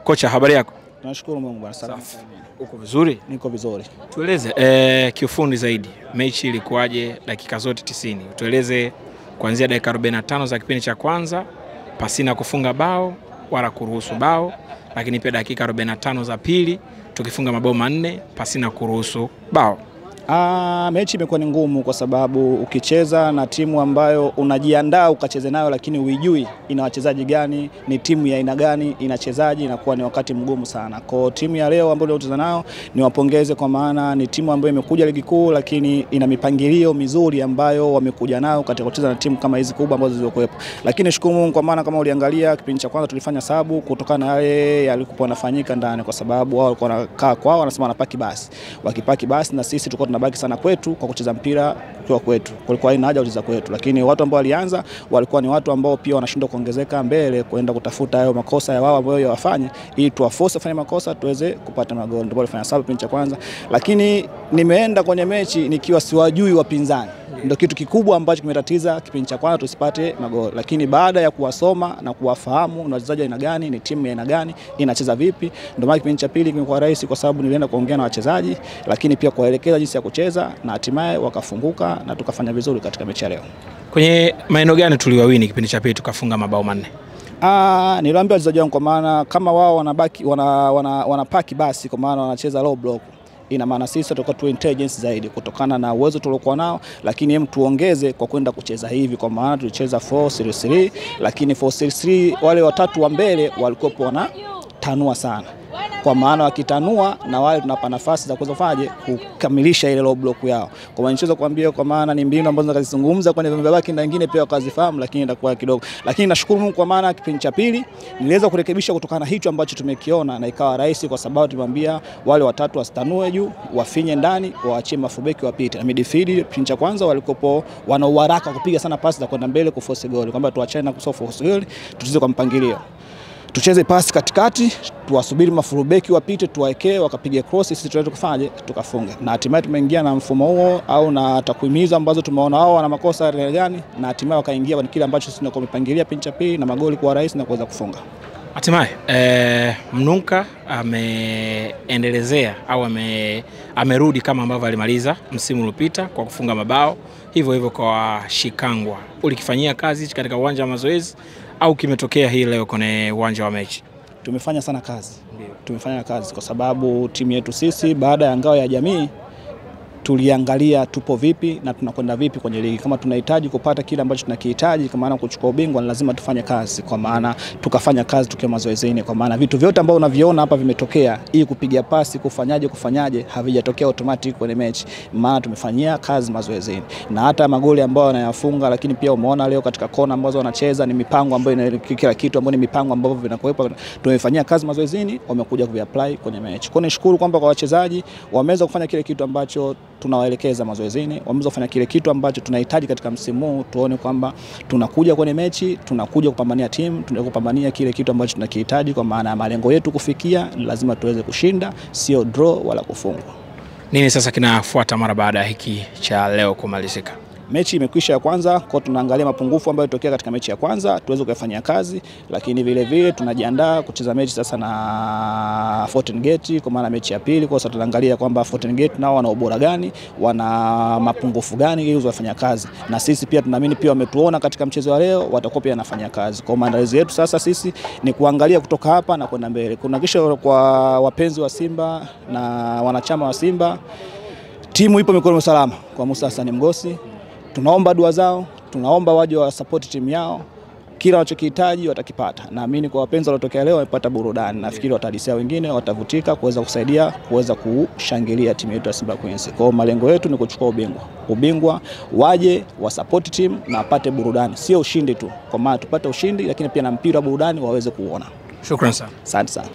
Kocha, habari yako? Nashukuru Mungu bwana, salama. Uko vizuri? Niko vizuri. Tueleze kiufundi zaidi, mechi ilikuwaje dakika zote 90? Tueleze kuanzia dakika 45 za kipindi cha kwanza pasina kufunga bao wala kuruhusu bao, lakini pia dakika 45 za pili tukifunga mabao 4 pasina kuruhusu bao. Mechi imekuwa ni ngumu kwa sababu ukicheza na timu ambayo unajiandaa ukacheze nayo lakini huijui ina wachezaji gani, ni timu ya aina gani, inachezaji, inakuwa ni wakati mgumu sana. Kwa timu ya leo ambayo tunacheza nayo ni wapongeze, kwa maana ni timu ambayo imekuja ligi kuu lakini ina mipangilio mizuri ambayo wamekuja nayo katika kucheza na timu kama hizi kubwa ambazo zilizokuepo. Lakini shukuru Mungu, kwa maana kama uliangalia kipindi cha kwanza tulifanya sabu kutokana na yale yalikuwa yanafanyika ndani, kwa sababu wao walikuwa wanakaa kwao wanasema wanapaki basi. Wakipaki basi na sisi tulikuwa tunabaki sana kwetu kwa kucheza mpira kwa kwetu. Kulikuwa haina haja kucheza kwetu, lakini watu ambao walianza walikuwa ni watu ambao pia wanashindwa kuongezeka mbele kwenda kutafuta hayo makosa ya wao ambao wafanye, ili tuwaforce kufanya makosa tuweze kupata magoli. Ndio walifanya sababu kipindi cha kwanza, lakini nimeenda kwenye mechi nikiwa siwajui wapinzani. Ndio kitu kikubwa ambacho kimetatiza kipindi cha kwanza tusipate magoli, lakini baada ya kuwasoma na kuwafahamu na wachezaji aina gani, ni timu ya aina gani, inacheza vipi, ndio maana kipindi cha pili kimekuwa rahisi, kwa sababu nilienda kuongea na wachezaji lakini pia kuwaelekeza jinsi ya kucheza na hatimaye wakafunguka na tukafanya vizuri katika mechi ya leo. Kwenye maeneo gani tuliwawini kipindi cha pili tukafunga mabao 4? Niliwaambia wachezaji wangu, kwa maana kama wao wanapaki basi, kwa maana wanacheza low block, ina maana sisi tutakuwa tu intelligence zaidi kutokana na uwezo tuliokuwa nao, lakini hem tuongeze kwa kwenda kucheza hivi, kwa maana tulicheza 4-3-3, lakini 4-3-3 wale watatu wa mbele walikuwa wanatanua sana, kwa maana wakitanua na wale tunapa nafasi za kuzofaje kukamilisha ile low block yao. Kwa maana nichoweza kuambia, kwa maana ni mbinu ambazo nakazizungumza kwenye vyombo vyake na wengine pia wakazifahamu, lakini itakuwa kidogo. Lakini nashukuru Mungu, kwa maana kipindi cha pili niliweza kurekebisha kutokana na hicho ambacho tumekiona, na ikawa rahisi kwa sababu tulimwambia wale watatu wasitanue juu, wafinye ndani, waachie mafubeki wapite. Na midfield kipindi cha kwanza walikopo wana uharaka kupiga sana pasi za kwenda mbele kuforce goal, kwamba tuachane na kuforce goal, tucheze kwa mpangilio. Tucheze pasi katikati, tuwasubiri mafurubeki wapite, tuwaekee wakapiga cross, sisi tuweze kufanya tukafunga. Na hatimaye tumeingia na mfumo huo au na takwimu hizo ambazo tumeona wao wana makosa gani, na hatimaye wakaingia kwa kile ambacho sisi tunakuwa tumepangilia kipindi cha pili, na magoli kwa rahisi na kuweza kufunga. Hatimaye Mnunka ameendelezea au amerudi kama ambavyo alimaliza msimu uliopita kwa kufunga mabao hivyo hivyo kwa Shikangwa. Ulikifanyia kazi katika uwanja wa mazoezi au kimetokea hii leo kwenye uwanja wa mechi? Tumefanya sana kazi. Tumefanya kazi kwa sababu timu yetu sisi baada ya ngao ya jamii tuliangalia tupo vipi na tunakwenda vipi kwenye ligi. Kama tunahitaji kupata kile ambacho tunakihitaji, kwa maana kuchukua ubingwa, lazima tufanye kazi. Kwa maana tukafanya kazi tukiwa mazoezini, kwa maana vitu vyote ambavyo unaviona hapa vimetokea, hii kupiga pasi, kufanyaje havijatokea automatic kwenye mechi, maana tumefanyia kazi mazoezini. Na hata magoli ambayo wanayafunga, lakini pia umeona leo katika kona ambazo wanacheza ni mipango ambayo kila kitu ambayo ni mipango ambayo vinakuwepo, tumefanyia kazi mazoezini, wamekuja kuviapply kwenye mechi. Kwa nishukuru kwamba kwa wachezaji wameweza kufanya kile kitu ambacho tunawaelekeza mazoezini, wameweza kufanya kile kitu ambacho tunahitaji katika msimu huu, tuone kwamba tunakuja kwenye mechi, tunakuja kupambania timu, tunakuja kupambania kile kitu ambacho tunakihitaji, kwa maana malengo yetu kufikia lazima tuweze kushinda, sio draw wala kufungwa. Nini sasa kinafuata mara baada ya hiki cha leo kumalizika? Mechi imekwisha ya kwanza, kwa tunaangalia mapungufu ambayo yalitokea katika mechi ya kwanza tuweze kufanyia kazi, lakini vile vile tunajiandaa kucheza mechi sasa na Fountain Gate, kwa maana mechi ya pili. Kwa sasa tunaangalia kwamba Fountain Gate nao wana ubora gani, wana mapungufu gani, ili wafanye kazi. Na sisi pia tunaamini pia wametuona katika mchezo wa leo, watakuwa pia wanafanya kazi. Kwa maandalizi yetu sasa sisi ni kuangalia kutoka hapa na kwenda mbele. Kuna kisha kwa wapenzi wa Simba na wanachama wa Simba, timu ipo mikononi salama kwa Musa Hassan Mgosi. Tunaomba dua zao, tunaomba waje wa support timu yao, kila wanachokihitaji watakipata. Naamini kwa wapenzi waliotokea leo wamepata burudani, nafikiri watadisia wengine watavutika kuweza kusaidia kuweza kushangilia timu yetu ya Simba Queens. Kwa malengo yetu ni kuchukua ubingwa, waje wa support timu na wapate burudani, sio ushindi tu, kwa maana tupate ushindi lakini pia na mpira burudani waweze kuona. Shukrani sana. Asante sana.